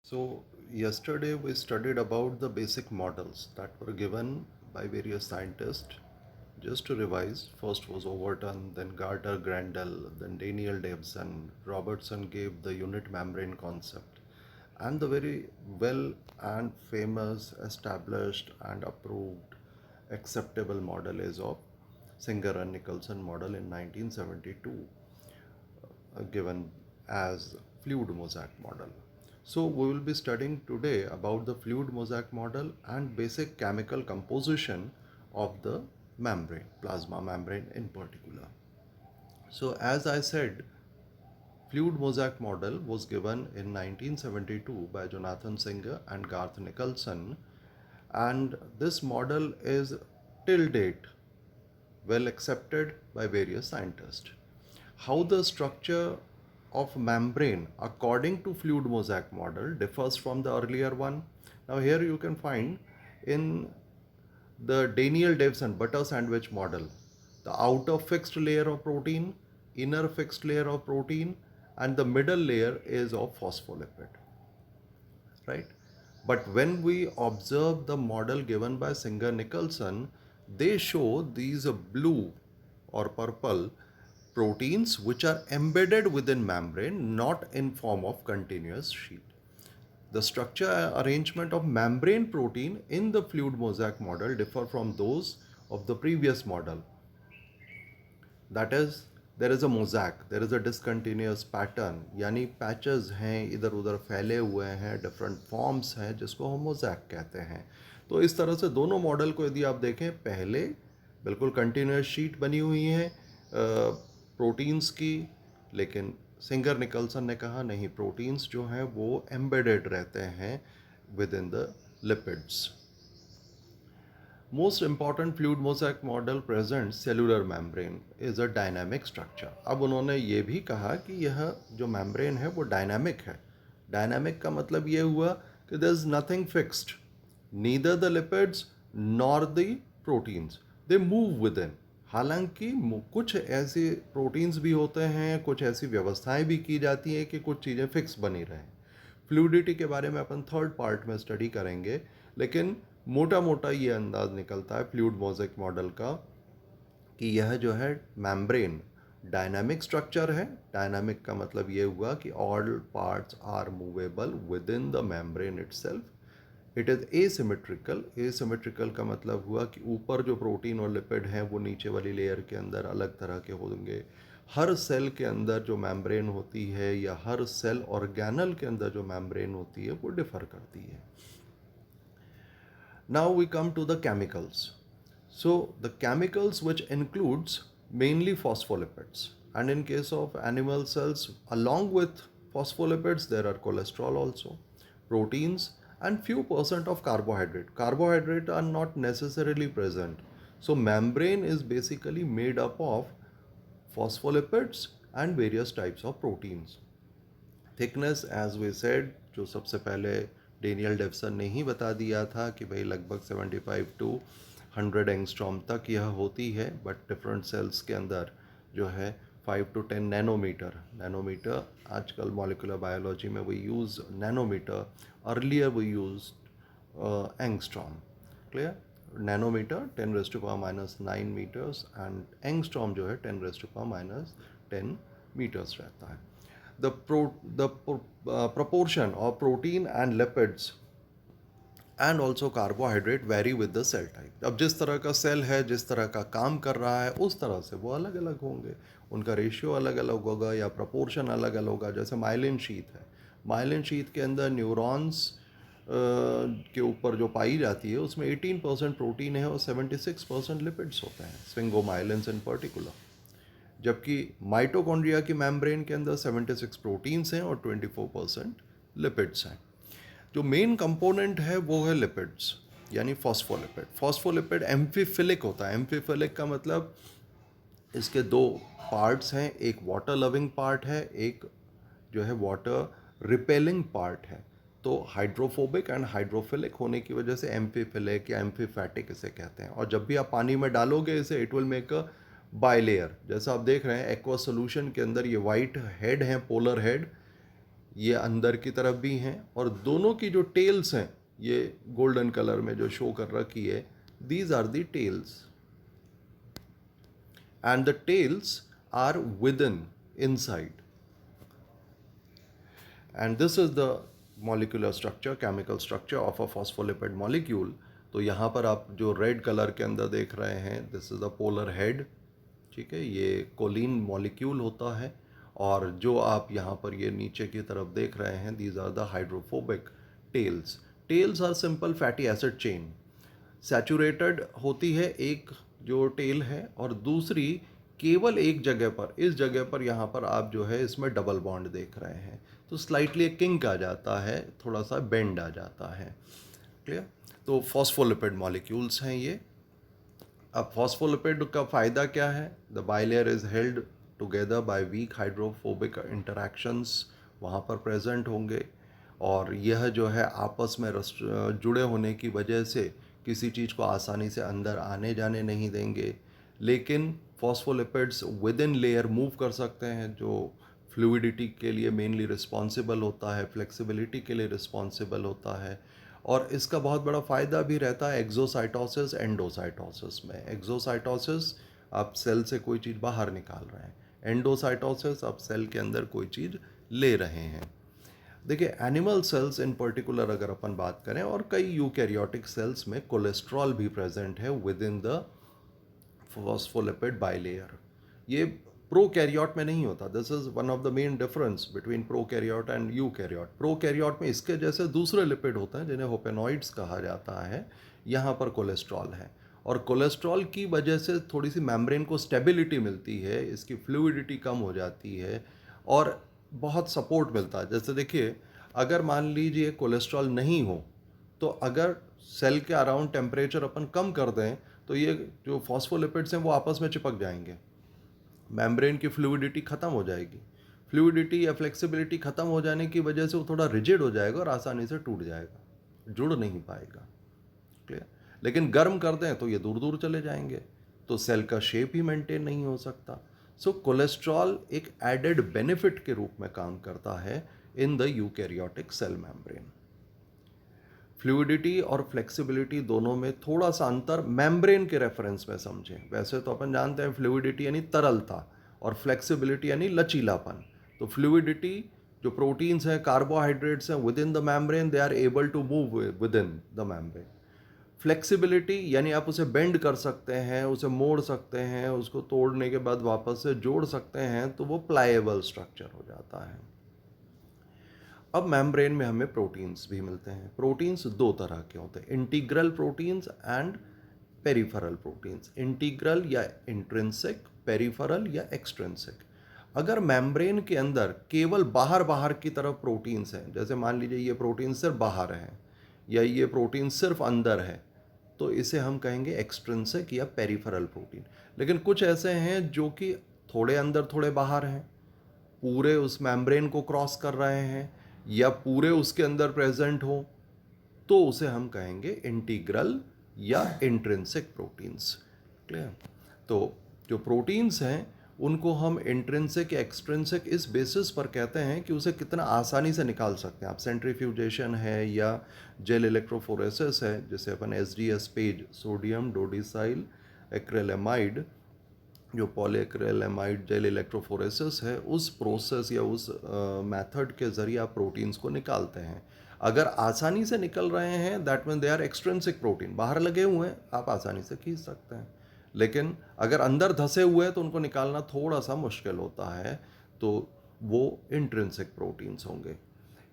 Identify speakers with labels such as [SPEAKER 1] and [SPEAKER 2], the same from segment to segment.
[SPEAKER 1] So, yesterday we studied about the basic models that were given by various scientists. Just to revise, first was Overton, then Gardner Grandel, then Daniel Davidson. Robertson gave the unit membrane concept. And the very well and famous, established and approved acceptable model is of Singer and Nicholson model in 1972, given as fluid mosaic model. So we will be studying today about the fluid mosaic model and basic chemical composition of the membrane, plasma membrane in particular. So as I said, fluid mosaic model was given in 1972 by Jonathan Singer and Garth Nicholson, and this model is till date well accepted by various scientists. How the structure of membrane according to fluid mosaic model differs from the earlier one. Now here you can find in the Daniel Davidson butter sandwich model, the outer fixed layer of protein, inner fixed layer of protein, and the middle layer is of phospholipid, right? But when we observe the model given by Singer Nicholson, they show these blue or purple proteins which are embedded within membrane, not in form of continuous sheet. The structure arrangement of membrane protein in the fluid mosaic model differ from those of the previous model. That is, there is a mosaic, there is a discontinuous pattern, यानी patches हैं इधर उधर फैले हुए हैं, different forms हैं जिसको हम मोज़ैक कहते हैं. तो इस तरह से दोनों मॉडल को यदि आप देखें, पहले बिल्कुल कंटिन्यूस शीट बनी हुई है प्रोटीन्स की, लेकिन सिंगर निकल्सन ने कहा नहीं, प्रोटीन्स जो हैं वो एम्बेडेड रहते हैं within the lipids. Most important fluid mosaic model presents cellular membrane is a dynamic structure. अब उन्होंने ये भी कहा कि यह जो membrane है वो dynamic है. Dynamic का मतलब ये हुआ कि there is nothing fixed. Neither the lipids nor the proteins. They move within. हालांकि कुछ ऐसे प्रोटीन्स भी होते हैं, कुछ ऐसी व्यवस्थाएं भी की जाती हैं कि कुछ चीज़ें फिक्स बनी रहें. फ्लूइडिटी के बारे में अपन थर्ड पार्ट में स्टडी करेंगे, लेकिन मोटा मोटा ये अंदाज निकलता है फ्लूइड मोज़ेक मॉडल का कि यह जो है मेम्ब्रेन डायनामिक स्ट्रक्चर है. डायनामिक का मतलब ये हुआ कि all parts are movable within the membrane itself. It is asymmetrical. Asymmetrical का मतलब हुआ कि ऊपर जो प्रोटीन और लिपिड हैं वो नीचे वाली लेयर के अंदर अलग तरह के होंगे. हर सेल के अंदर जो मेम्ब्रेन होती है या हर सेल ऑर्गेनल के अंदर जो मेम्ब्रेन होती है वो डिफ़र करती है. Now we come to the chemicals. So the chemicals which includes mainly phospholipids, and in case of animal cells along with phospholipids there are cholesterol also, proteins and few percent of carbohydrate. Carbohydrate are not necessarily present. So membrane is basically made up of phospholipids and various types of proteins. Thickness as we said, जो सबसे पहले Daniel deviation ने ही बता दिया था कि भाई लगभग 75 टू 100 एंगस्ट्रॉम तक यह होती है, बट डिफरेंट सेल्स के अंदर जो है 5 to 10 नैनोमीटर. आजकल मॉलिकुलर बायोलॉजी में we use nanometre, earlier we use angstrom. Clear? Nanometre 10⁻⁻9 metres and angstrom जो है 10⁻⁻10 मीटर्स रहता है. The proportion of protein and lipids and also carbohydrate vary with the cell type. अब जिस तरह का सेल है, जिस तरह का काम कर रहा है, उस तरह से वो अलग अलग होंगे, उनका रेशियो अलग अलग होगा या प्रपोर्शन अलग अलग होगा. जैसे माइलिन शीथ है, माइलिन शीथ के अंदर न्यूरॉन्स के ऊपर जो पाई जाती है उसमें 18% प्रोटीन है और 76% लिपिड्स होते हैं, स्विंगोमाइलिन्स इन पर्टिकुलर. जबकि माइटोकॉन्ड्रिया की मेम्ब्रेन के अंदर 76 प्रोटीन्स हैं और 24% लिपिड्स हैं. जो मेन कंपोनेंट है वो है लिपिड्स, यानी फॉस्फोलिपिड. फॉस्फोलिपिड एम्फीफिलिक होता है. एम्फीफिलिक का मतलब इसके दो पार्ट्स हैं, एक वाटर लविंग पार्ट है, एक जो है वाटर रिपेलिंग पार्ट है. तो हाइड्रोफोबिक एंड हाइड्रोफिलिक होने की वजह से एम्फीफिलिक या एम्फीफैटिक इसे कहते हैं. और जब भी आप पानी में डालोगे इसे, it will make a bilayer. जैसा आप देख रहे हैं एक्वा सोल्यूशन के अंदर ये वाइट हेड हैं, पोलर हेड, ये अंदर की तरफ भी हैं, और दोनों की जो टेल्स हैं ये गोल्डन कलर में जो शो कर रखी है, these are the tails, and the tails are within inside, and this is the molecular structure, chemical structure of a phospholipid molecule. तो यहाँ पर आप जो रेड कलर के अंदर देख रहे हैं, this is the polar head, ठीक है, ये कोलिन मॉलिक्यूल होता है। और जो आप यहाँ पर ये नीचे की तरफ देख रहे हैं, these are the hydrophobic tails. Tails are simple fatty acid chain, saturated होती है एक जो टेल है, और दूसरी केवल एक जगह पर, इस जगह पर यहाँ पर आप जो है इसमें डबल बॉन्ड देख रहे हैं, तो स्लाइटली एक किंक आ जाता है, थोड़ा सा बेंड आ जाता है। क्लियर? तो फॉस्फोलिपिड मॉलिक्यूल्स हैं ये। अब फॉस्फोलिपिड का फ़ायदा क्या है? The bilayer is held together by weak hydrophobic interactions वहाँ पर प्रेजेंट होंगे, और यह जो है आपस में जुड़े होने की वजह से किसी चीज़ को आसानी से अंदर आने जाने नहीं देंगे। लेकिन phospholipids with in layer move कर सकते हैं, जो फ्लूइडिटी के लिए मेनली रिस्पॉन्सिबल होता है, फ्लेक्सिबिलिटी के लिए रिस्पॉन्सिबल होता है। और इसका बहुत बड़ा फ़ायदा भी रहता है एक्सोसाइटोसिस, एंडोसाइटोसिस में। एक्सोसाइटोसिस, आप सेल से कोई चीज़ बाहर निकाल रहे हैं, एंडोसाइटोसिस आप सेल के अंदर कोई चीज़ ले रहे हैं। देखिए, एनिमल सेल्स इन पर्टिकुलर अगर अपन बात करें, और कई यूकैरियोटिक सेल्स में कोलेस्ट्रॉल भी प्रेजेंट है with in the phospholipid bilayer. ये प्रोकैरियोट में नहीं होता। This is one of the main difference between prokaryote and eukaryote. Prokaryote में इसके जैसे दूसरे लिपिड होते हैं जिन्हें होपेनॉइड्स कहा जाता है, यहाँ पर कोलेस्ट्रॉल है, और कोलेस्ट्रॉल की वजह से थोड़ी सी मेम्ब्रेन को स्टेबिलिटी मिलती है, इसकी फ्लूइडिटी कम हो जाती है, और बहुत सपोर्ट मिलता है। जैसे देखिए, अगर मान लीजिए कोलेस्ट्रॉल नहीं हो, तो अगर सेल के अराउंड टेम्परेचर अपन कम कर दें, तो ये जो फॉस्फोलिपिड्स हैं वो आपस में चिपक जाएंगे, मेम्ब्रेन की फ्लूइडिटी ख़त्म हो जाएगी। फ्लूइडिटी या फ्लेक्सिबिलिटी ख़त्म हो जाने की वजह से वो थोड़ा रिजिड हो जाएगा और आसानी से टूट जाएगा, जुड़ नहीं पाएगा। क्लियर? लेकिन गर्म कर दें तो ये दूर दूर चले जाएंगे, तो सेल का शेप ही मेंटेन नहीं हो सकता। सो कोलेस्ट्रॉल एक एडेड बेनिफिट के रूप में काम करता है in the eukaryotic cell membrane. Fluidity और फ्लेक्सिबिलिटी दोनों में थोड़ा सा अंतर मेम्ब्रेन के रेफरेंस में समझें। वैसे तो अपन जानते हैं फ्लूइडिटी यानी तरलता, और फ्लेक्सिबिलिटी यानी लचीलापन। तो फ्लूइडिटी, जो प्रोटीन्स हैं, कार्बोहाइड्रेट्स हैं within the membrane, they are able to move within the membrane. Flexibility यानी आप उसे बेंड कर सकते हैं, उसे मोड़ सकते हैं, उसको तोड़ने के बाद वापस से जोड़ सकते हैं, तो वो प्लाएबल स्ट्रक्चर हो जाता है। अब मेम्ब्रेन में हमें प्रोटीन्स भी मिलते हैं। प्रोटीन्स दो तरह के होते हैं, integral proteins and peripheral proteins. Integral या इंट्रिंसिक, पेरिफेरल या एक्सट्रिंसिक। अगर मेम्ब्रेन के अंदर केवल बाहर बाहर की तरफ प्रोटीन्स हैं, जैसे मान लीजिए ये प्रोटीन सिर्फ बाहर है, या ये प्रोटीन सिर्फ अंदर है, तो इसे हम कहेंगे एक्सट्रिंसिक या पेरिफेरल प्रोटीन। लेकिन कुछ ऐसे हैं जो कि थोड़े अंदर थोड़े बाहर हैं, पूरे उस मेम्ब्रेन को क्रॉस कर रहे हैं, या पूरे उसके अंदर प्रेजेंट हो, तो उसे हम कहेंगे इंटीग्रल या इंट्रिंसिक प्रोटीन्स। क्लियर? तो जो प्रोटीन्स हैं उनको हम इंट्रिंसिक या एक्सट्रिंसिक इस बेसिस पर कहते हैं कि उसे कितना आसानी से निकाल सकते हैं आप। सेंट्रीफ्यूजेशन है या जेल इलेक्ट्रोफोरेसिस है, जिसे अपन एसडीएस पेज, सोडियम डोडिसाइल एक्रेलेमाइड, जो पॉलीएक्रेलेमाइड जेल इलेक्ट्रोफोरेसिस है, उस प्रोसेस या उस मेथड के ज़रिए आप प्रोटीन्स को निकालते हैं। अगर आसानी से निकल रहे हैं, that mean they are extrinsic protein, बाहर लगे हुए हैं, आप आसानी से खींच सकते हैं। लेकिन अगर अंदर धंसे हुए हैं तो उनको निकालना थोड़ा सा मुश्किल होता है, तो वो इंट्रिंसिक प्रोटीन्स होंगे।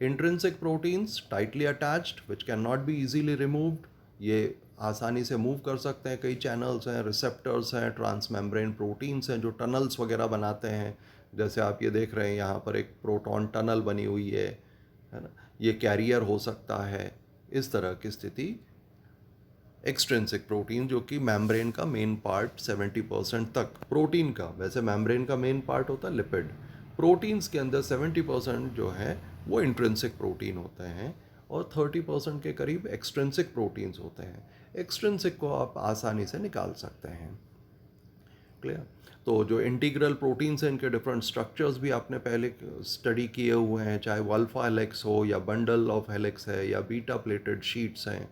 [SPEAKER 1] Intrinsic proteins tightly attached which can not be easily removed, ये आसानी से मूव कर सकते हैं। कई चैनल्स हैं, रिसेप्टर्स हैं, ट्रांसमेम्ब्रेन प्रोटीन्स हैं जो टनल्स वगैरह बनाते हैं। जैसे आप ये देख रहे हैं यहाँ पर एक प्रोटॉन टनल बनी हुई है ना, ये कैरियर हो सकता है। इस तरह की स्थिति एक्सट्रिंसिक प्रोटीन, जो कि मेम्ब्रेन का मेन पार्ट 70% तक प्रोटीन का, वैसे मेम्ब्रेन का मेन पार्ट होता है लिपिड, प्रोटीन्स के अंदर 70% जो है वो इंट्रिंसिक प्रोटीन होते हैं, और 30% के करीब एक्सट्रिंसिक प्रोटीन्स होते हैं। एक्सट्रिंसिक को आप आसानी से निकाल सकते हैं। क्लियर। तो जो इंटीग्रल प्रोटीन्स हैं इनके डिफरेंट स्ट्रक्चर्स भी आपने पहले स्टडी किए हुए हैं, चाहे वो अल्फा हेलिक्स हो या बंडल ऑफ हेलिक्स है या बीटा प्लेटेड शीट्स हैं।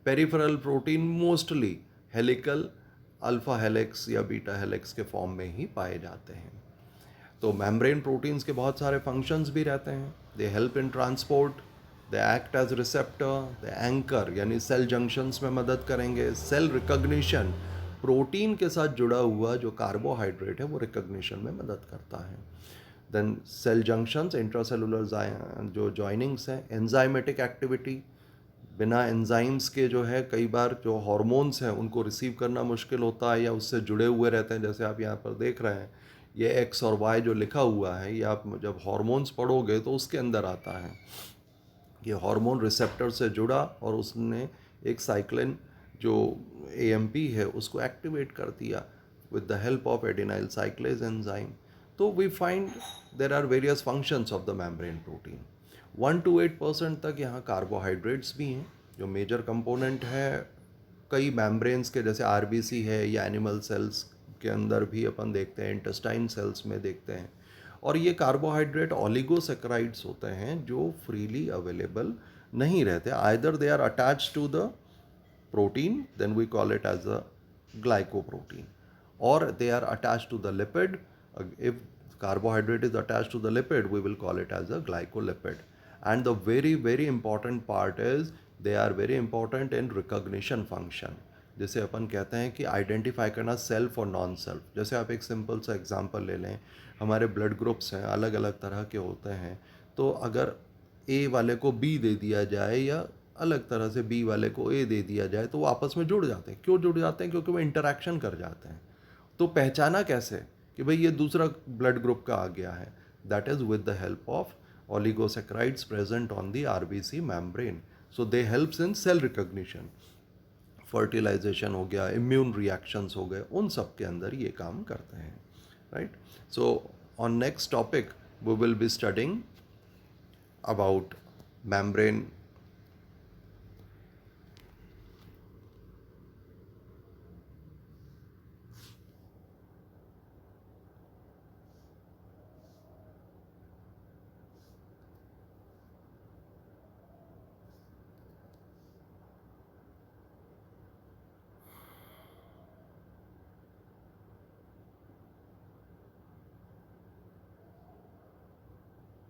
[SPEAKER 1] Peripheral protein mostly helical, alpha helix या बीटा हेलिक्स के फॉर्म में ही पाए जाते हैं। तो मेम्ब्रेन प्रोटीन्स के बहुत सारे फंक्शंस भी रहते हैं। They help in transport, they act as receptor, they anchor यानी सेल जंक्शंस में मदद करेंगे, सेल रिकग्निशन, प्रोटीन के साथ जुड़ा हुआ जो कार्बोहाइड्रेट है वो रिकग्निशन में मदद करता है। देन सेल जंक्शंस, इंट्रासेलुलर जो जॉइनिंग्स हैं, एंजाइमेटिक एक्टिविटी, बिना एंजाइम्स के जो है कई बार जो हार्मोन्स हैं उनको रिसीव करना मुश्किल होता है या उससे जुड़े हुए रहते हैं। जैसे आप यहाँ पर देख रहे हैं ये एक्स और वाई जो लिखा हुआ है, ये आप जब हार्मोन्स पढ़ोगे तो उसके अंदर आता है। ये हार्मोन रिसेप्टर से जुड़ा और उसने एक साइक्लिन जो एएमपी है उसको एक्टिवेट कर दिया with the help of adenyl cyclase enzyme. तो we find there are various functions of the membrane protein. 1 to 8% तक यहाँ कार्बोहाइड्रेट्स भी हैं जो मेजर कंपोनेंट है कई मेम्ब्रेन्स के, जैसे आरबीसी है या एनिमल सेल्स के अंदर भी अपन देखते हैं, इंटेस्टाइन सेल्स में देखते हैं। और ये कार्बोहाइड्रेट ओलिगोसैकेराइड्स होते हैं जो फ्रीली अवेलेबल नहीं रहते, either they are attached to the protein, then we call it as a glycoprotein, or they are attached to the lipid. If carbohydrate is attached to the lipid, we will call it as a glycolipid. And the very important part is they are very important in recognition function. जैसे अपन कहते हैं कि identify करना self और non self. जैसे आप एक simple सा एग्जांपल ले लें, हमारे ब्लड ग्रुप्स हैं अलग अलग तरह के होते हैं, तो अगर ए वाले को बी दे दिया जाए या अलग तरह से बी वाले को ए दे दिया जाए तो वो आपस में जुड़ जाते हैं। क्यों जुड़ जाते हैं? क्योंकि वो इंटरेक्शन कर जाते हैं। तो पहचाना कैसे कि भाई ये दूसरा ब्लड ग्रुप का आ गया है? That is with the help of oligosaccharides present on the RBC membrane. So they helps in cell recognition, fertilisation हो गया, इम्यून रिएक्शंस हो गए, उन सब के अंदर ये काम करते हैं, right. So on next topic we will be studying about membrane